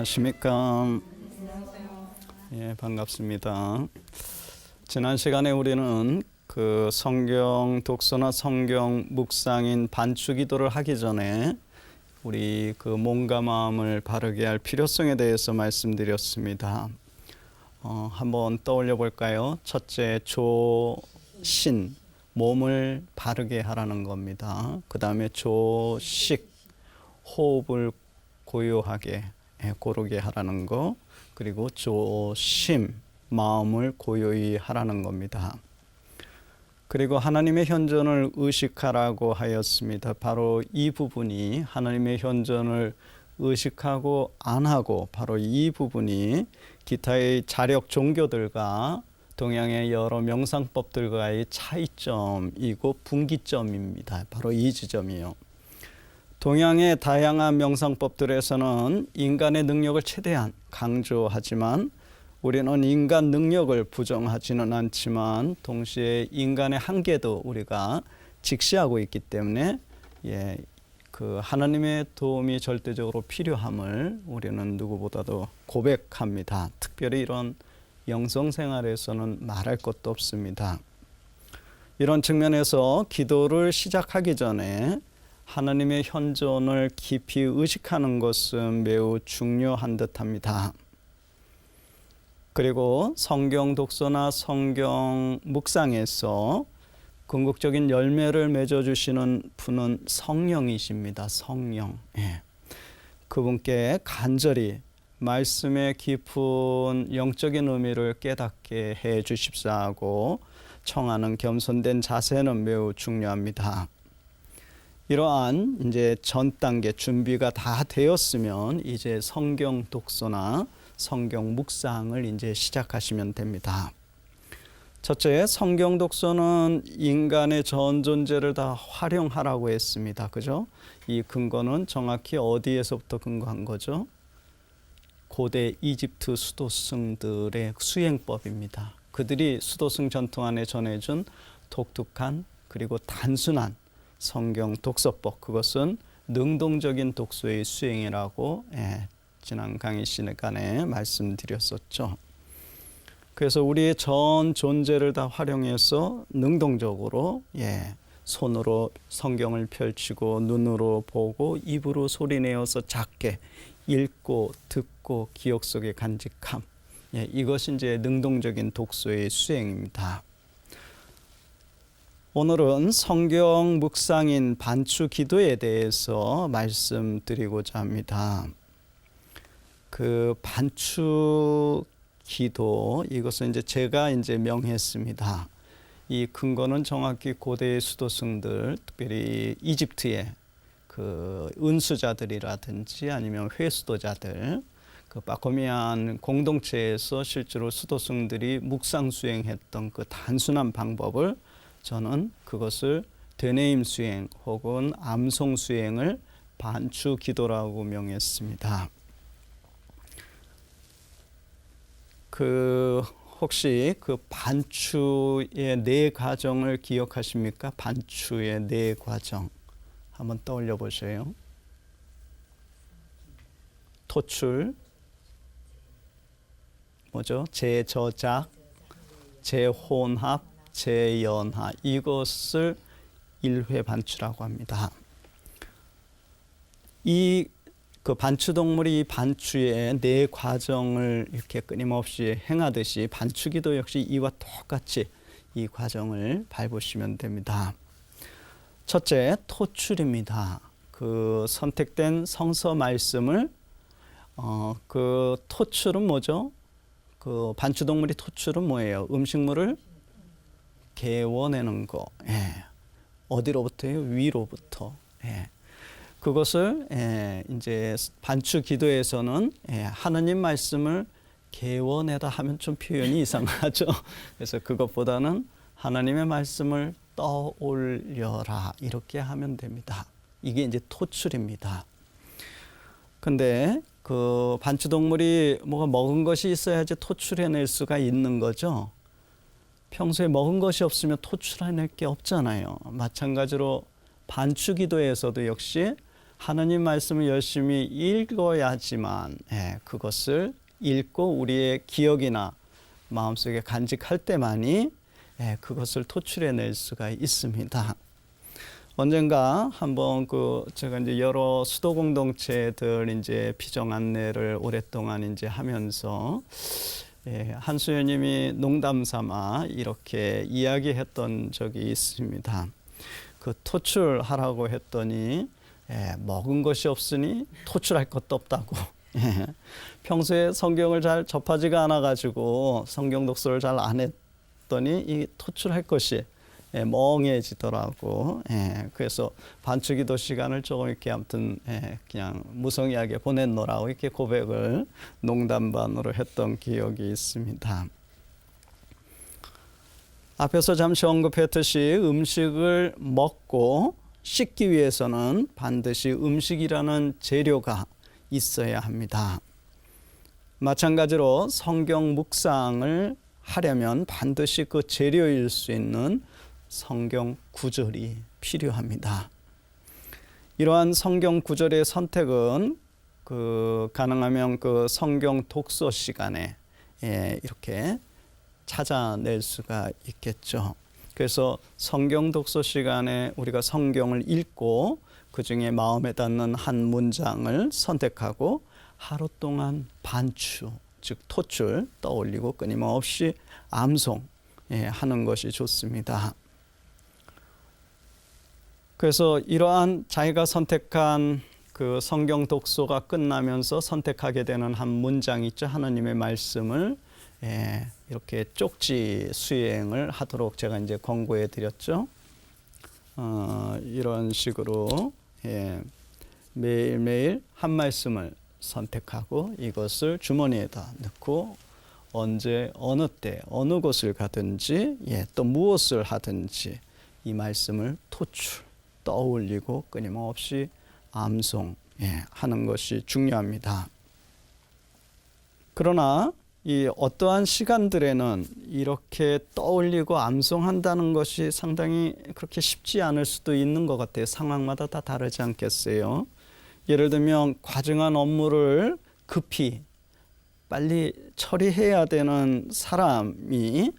안녕하십니까? 예, 반갑습니다. 지난 시간에 우리는 그 성경 독서나 성경 묵상인 반추기도를 하기 전에 우리 그 몸과 마음을 바르게 할 필요성에 대해서 말씀드렸습니다. 한번 떠올려 볼까요? 첫째, 조신, 몸을 바르게 하라는 겁니다. 그 다음에 조식, 호흡을 고요하게 고르게 하라는 거, 그리고 조심, 마음을 고요히 하라는 겁니다. 그리고 하나님의 현존을 의식하라고 하였습니다. 바로 이 부분이 하나님의 현존을 의식하고 안 하고 바로 이 부분이 기타의 자력 종교들과 동양의 여러 명상법들과의 차이점이고 분기점입니다. 바로 이 지점이요. 동양의 다양한 명상법들에서는 인간의 능력을 최대한 강조하지만 우리는 인간 능력을 부정하지는 않지만 동시에 인간의 한계도 우리가 직시하고 있기 때문에 그 하나님의 도움이 절대적으로 필요함을 우리는 누구보다도 고백합니다. 특별히 이런 영성생활에서는 말할 것도 없습니다. 이런 측면에서 기도를 시작하기 전에 하나님의 현존을 깊이 의식하는 것은 매우 중요한 듯합니다. 그리고 성경 독서나 성경 묵상에서 궁극적인 열매를 맺어주시는 분은 성령이십니다. 성령. 그분께 간절히 말씀의 깊은 영적인 의미를 깨닫게 해 주십사 하고 청하는 겸손된 자세는 매우 중요합니다. 이러한 이제 전 단계 준비가 다 되었으면 이제 성경 독서나 성경 묵상을 이제 시작하시면 됩니다. 첫째, 성경 독서는 인간의 전 존재를 다 활용하라고 했습니다. 그죠? 이 근거는 정확히 어디에서부터 근거한 거죠? 고대 이집트 수도승들의 수행법입니다. 그들이 수도승 전통 안에 전해준 독특한 그리고 단순한 성경 독서법, 그것은 능동적인 독서의 수행이라고 지난 강의 시간에 말씀드렸었죠. 그래서 우리의 전 존재를 다 활용해서 능동적으로 손으로 성경을 펼치고 눈으로 보고 입으로 소리내어서 작게 읽고 듣고 기억 속에 간직함, 이것이 이제 능동적인 독서의 수행입니다. 오늘은 성경 묵상인 반추 기도에 대해서 말씀드리고자 합니다. 그 반추 기도, 이것은 이제 제가 이제 명했습니다. 이 근거는 정확히 고대의 수도승들, 특별히 이집트의 그 은수자들이라든지 아니면 회수도자들, 그 바코미안 공동체에서 실제로 수도승들이 묵상 수행했던 그 단순한 방법을 저는 그것을 되뇌임 수행 혹은 암송 수행을 반추 기도라고 명했습니다. 혹시 그 반추의 네 과정을 기억하십니까? 반추의 네 과정 한번 떠올려 보세요. 토출, 뭐죠? 재저작, 재혼합, 재연하, 이것을 1회 반추라고 합니다. 이 그 반추동물이 이 반추의 네 과정을 이렇게 끊임없이 행하듯이 반추기도 역시 이와 똑같이 이 과정을 밟으시면 됩니다. 첫째, 토출입니다. 그 선택된 성서 말씀을 그 토출은 뭐죠? 그 반추동물이 토출은 뭐예요? 음식물을 개워내는 거. 어디로부터요? 위로부터. 그것을 이제 반추 기도에서는 하느님 말씀을 개워내다 하면 좀 표현이 이상하죠. 그래서 그것보다는 하나님의 말씀을 떠올려라 이렇게 하면 됩니다. 이게 이제 토출입니다. 근데 그 반추동물이 뭐가 먹은 것이 있어야지 토출해낼 수가 있는 거죠. 평소에 먹은 것이 없으면 토출해낼 게 없잖아요. 마찬가지로 반추기도에서도 역시 하느님 말씀을 열심히 읽어야지만 그것을 읽고 우리의 기억이나 마음속에 간직할 때만이 그것을 토출해낼 수가 있습니다. 언젠가 한번 제가 이제 여러 수도 공동체들 이제 피정 안내를 오랫동안 이제 하면서 한수연님이 농담 삼아 이렇게 이야기했던 적이 있습니다. 그 토출하라고 했더니 먹은 것이 없으니 토출할 것도 없다고. 평소에 성경을 잘 접하지가 않아 가지고 성경 독서를 잘 안 했더니 이 토출할 것이 멍해지더라고. 그래서 반추기도 시간을 조금 이렇게 아무튼 그냥 무성의하게 보냈노라고 이렇게 고백을 농담반으로 했던 기억이 있습니다. 앞에서 잠시 언급했듯이 음식을 먹고 씻기 위해서는 반드시 음식이라는 재료가 있어야 합니다. 마찬가지로 성경 묵상을 하려면 반드시 그 재료일 수 있는 성경 구절이 필요합니다. 이러한 성경 구절의 선택은 가능하면 그 성경 독서 시간에 이렇게 찾아낼 수가 있겠죠. 그래서 성경 독서 시간에 우리가 성경을 읽고 그 중에 마음에 닿는 한 문장을 선택하고 하루 동안 반추, 즉 토출 떠올리고 끊임없이 암송 하는 것이 좋습니다. 그래서 이러한 자기가 선택한 그 성경 독서가 끝나면서 선택하게 되는 한 문장 있죠. 하나님의 말씀을 이렇게 쪽지 수행을 하도록 제가 이제 권고해 드렸죠. 이런 식으로 매일매일 한 말씀을 선택하고 이것을 주머니에다 넣고 언제 어느 때 어느 곳을 가든지 또 무엇을 하든지 이 말씀을 토출 떠올리고 끊임없이 암송 하는 것이 중요합니다. 그러나 이 어떠한 시간들에는 이렇게 떠올리고 암송한다는 것이 상당히 그렇게 쉽지 않을 수도 있는 것 같아요. 상황마다 다 다르지 않겠어요? 예를 들면 과중한 업무를 급히 빨리 처리해야 되는 사람이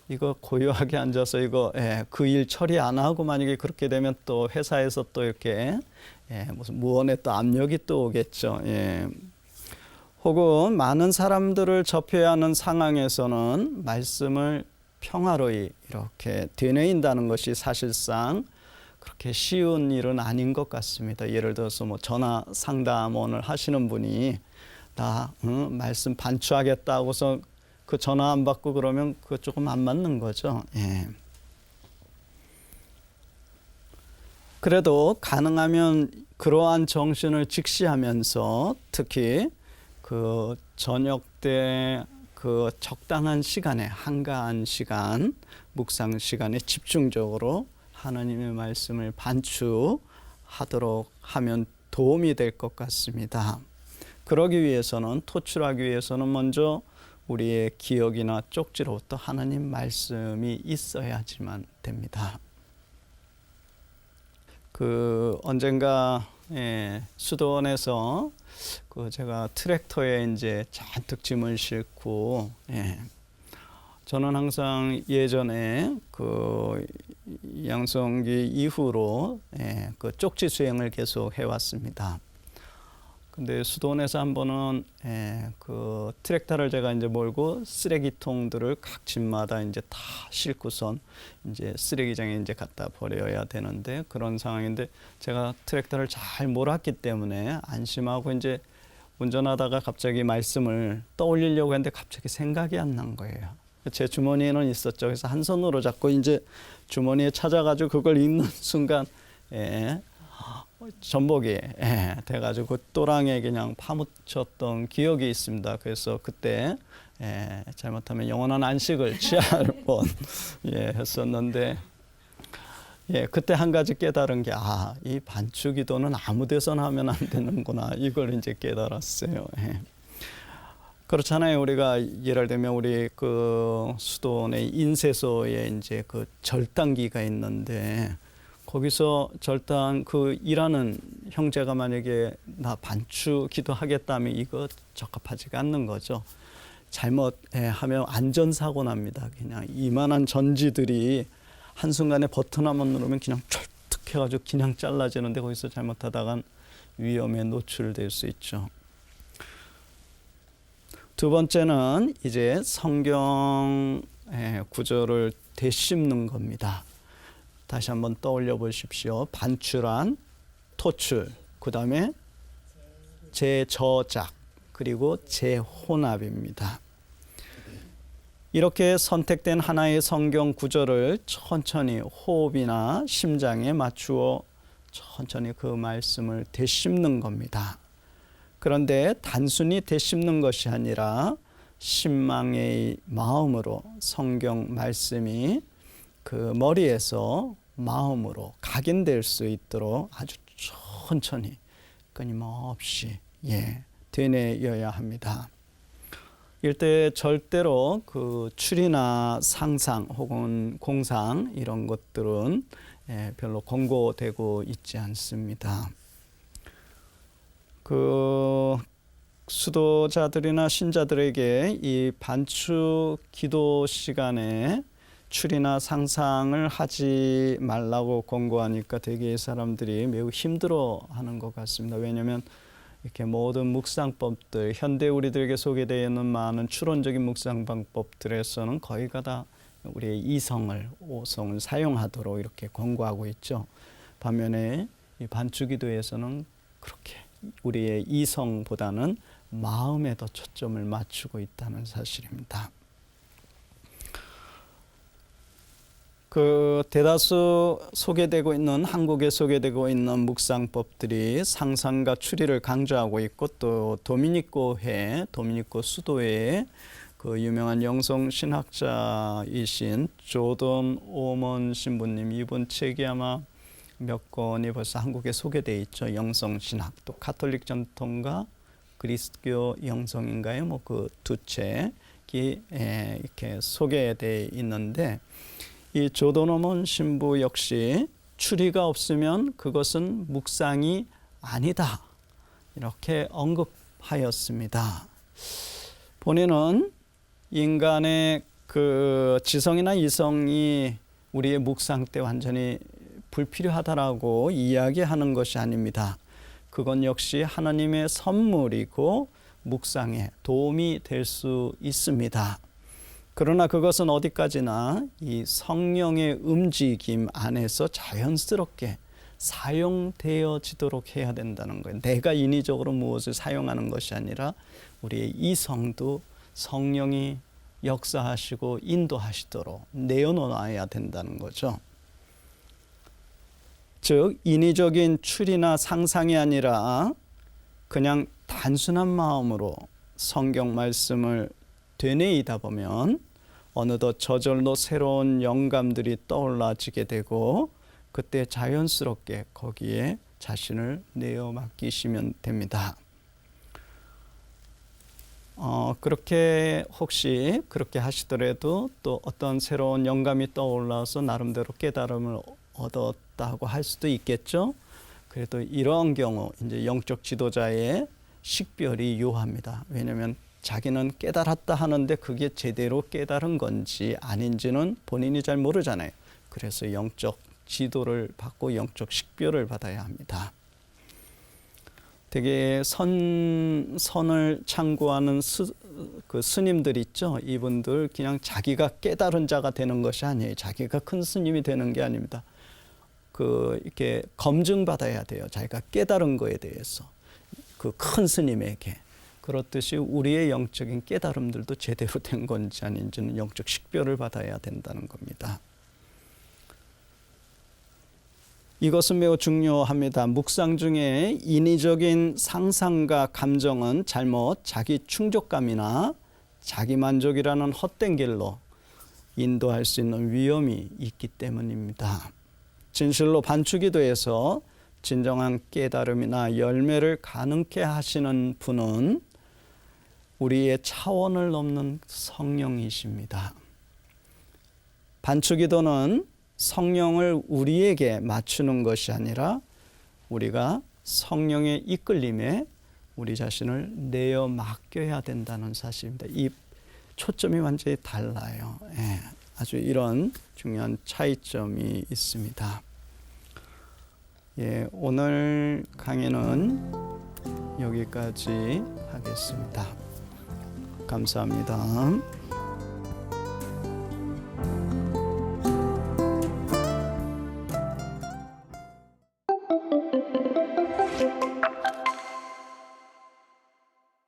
이거 고요하게 앉아서 이거 그 일 처리 안 하고 만약에 그렇게 되면 또 회사에서 또 이렇게 무슨 무언의 또 압력이 또 오겠죠. 혹은 많은 사람들을 접해야 하는 상황에서는 말씀을 평화로이 이렇게 되뇌인다는 것이 사실상 그렇게 쉬운 일은 아닌 것 같습니다. 예를 들어서 뭐 전화 상담원을 하시는 분이 나 말씀 반추하겠다고서 그 전화 안 받고 그러면 그거 조금 안 맞는 거죠. 그래도 가능하면 그러한 정신을 직시하면서 특히 그 저녁 때 그 적당한 시간에 한가한 시간 묵상 시간에 집중적으로 하나님의 말씀을 반추하도록 하면 도움이 될 것 같습니다. 그러기 위해서는 토출하기 위해서는 먼저 우리의 기억이나 쪽지로부터 하나님 말씀이 있어야지만 됩니다. 언젠가 수도원에서 제가 트랙터에 이제 잔뜩 짐을 싣고 저는 항상 예전에 양성기 이후로 그 쪽지 수행을 계속 해왔습니다. 근데 수도원에서 한 번은 그 트랙터를 제가 이제 몰고 쓰레기통들을 각 집마다 이제 다 싣고선 이제 쓰레기장에 이제 갖다 버려야 되는데 그런 상황인데 제가 트랙터를 잘 몰았기 때문에 안심하고 이제 운전하다가 갑자기 말씀을 떠올리려고 했는데 갑자기 생각이 안 난 거예요. 제 주머니에는 있었죠. 그래서 한 손으로 잡고 이제 주머니에 찾아가지고 그걸 읽는 순간 전복이 돼가지고 또랑에 그냥 파묻혔던 기억이 있습니다. 그래서 그때 잘못하면 영원한 안식을 취할 뻔 했었는데 그때 한 가지 깨달은 게 이 반추기도는 아무 데서나 하면 안 되는구나 이걸 이제 깨달았어요. 그렇잖아요. 우리가 예를 들면 우리 그 수도원의 인쇄소에 이제 그 절단기가 있는데 거기서 절단 그 일하는 형제가 만약에 나 반추 기도하겠다면 이거 적합하지가 않는 거죠. 잘못하면 안전사고 납니다. 그냥 이만한 전지들이 한순간에 버튼 한번 누르면 그냥 철특해가지고 그냥 잘라지는데 거기서 잘못하다간 위험에 노출될 수 있죠. 두 번째는 이제 성경 구절을 되씹는 겁니다. 다시 한번 떠올려 보십시오. 반출한, 토출, 그 다음에 재저작, 그리고 재혼합입니다. 이렇게 선택된 하나의 성경 구절을 천천히 호흡이나 심장에 맞추어 천천히 그 말씀을 되씹는 겁니다. 그런데 단순히 되씹는 것이 아니라 신망의 마음으로 성경 말씀이 그 머리에서 마음으로 각인될 수 있도록 아주 천천히 끊임없이 되뇌어야 합니다. 이때 절대로 그 추리나 상상 혹은 공상 이런 것들은 별로 권고되고 있지 않습니다. 그 수도자들이나 신자들에게 이 반추 기도 시간에 추리나 상상을 하지 말라고 권고하니까 되게 사람들이 매우 힘들어하는 것 같습니다. 왜냐하면 이렇게 모든 묵상법들, 현대 우리들에게 소개되어 있는 많은 추론적인 묵상 방법들에서는 거의가 다 우리의 이성을, 오성을 사용하도록 이렇게 권고하고 있죠. 반면에 이 반추기도에서는 그렇게 우리의 이성보다는 마음에 더 초점을 맞추고 있다는 사실입니다. 그 대다수 소개되고 있는 한국에 소개되고 있는 묵상법들이 상상과 추리를 강조하고 있고 또 도미니코 수도회의 그 유명한 영성 신학자이신 조던 오먼 신부님 이분 책이 아마 몇 권이 벌써 한국에 소개되어 있죠. 영성 신학 또 가톨릭 전통과 그리스도 영성인가요? 뭐 그 두 책이 이렇게 소개되어 있는데. 이 조도노몬 신부 역시 추리가 없으면 그것은 묵상이 아니다 이렇게 언급하였습니다. 본인은 인간의 그 지성이나 이성이 우리의 묵상 때 완전히 불필요하다라고 이야기하는 것이 아닙니다. 그건 역시 하나님의 선물이고 묵상에 도움이 될 수 있습니다. 그러나 그것은 어디까지나 이 성령의 움직임 안에서 자연스럽게 사용되어지도록 해야 된다는 거예요. 내가 인위적으로 무엇을 사용하는 것이 아니라 우리의 이성도 성령이 역사하시고 인도하시도록 내어놓아야 된다는 거죠. 즉 인위적인 추리나 상상이 아니라 그냥 단순한 마음으로 성경 말씀을 되뇌이다 보면 어느덧 저절로 새로운 영감들이 떠올라지게 되고 그때 자연스럽게 거기에 자신을 내어 맡기시면 됩니다. 그렇게 혹시 그렇게 하시더라도 또 어떤 새로운 영감이 떠올라서 나름대로 깨달음을 얻었다고 할 수도 있겠죠. 그래도 이런 경우 이제 영적 지도자의 식별이 요합니다. 왜냐하면 자기는 깨달았다 하는데 그게 제대로 깨달은 건지 아닌지는 본인이 잘 모르잖아요. 그래서 영적 지도를 받고 영적 식별을 받아야 합니다. 되게 선을 창구하는 그 스님들 있죠. 이분들 그냥 자기가 깨달은 자가 되는 것이 아니에요. 자기가 큰 스님이 되는 게 아닙니다. 이렇게 검증받아야 돼요. 자기가 깨달은 거에 대해서 그 큰 스님에게. 그렇듯이 우리의 영적인 깨달음들도 제대로 된 건지 아닌지는 영적 식별을 받아야 된다는 겁니다. 이것은 매우 중요합니다. 묵상 중에 인위적인 상상과 감정은 잘못 자기 충족감이나 자기 만족이라는 헛된 길로 인도할 수 있는 위험이 있기 때문입니다. 진실로 반추기도에서 진정한 깨달음이나 열매를 가능케 하시는 분은 우리의 차원을 넘는 성령이십니다. 반추기도는 성령을 우리에게 맞추는 것이 아니라 우리가 성령의 이끌림에 우리 자신을 내어 맡겨야 된다는 사실입니다. 이 초점이 완전히 달라요. 예, 아주 이런 중요한 차이점이 있습니다. 예, 오늘 강의는 여기까지 하겠습니다. 감사합니다.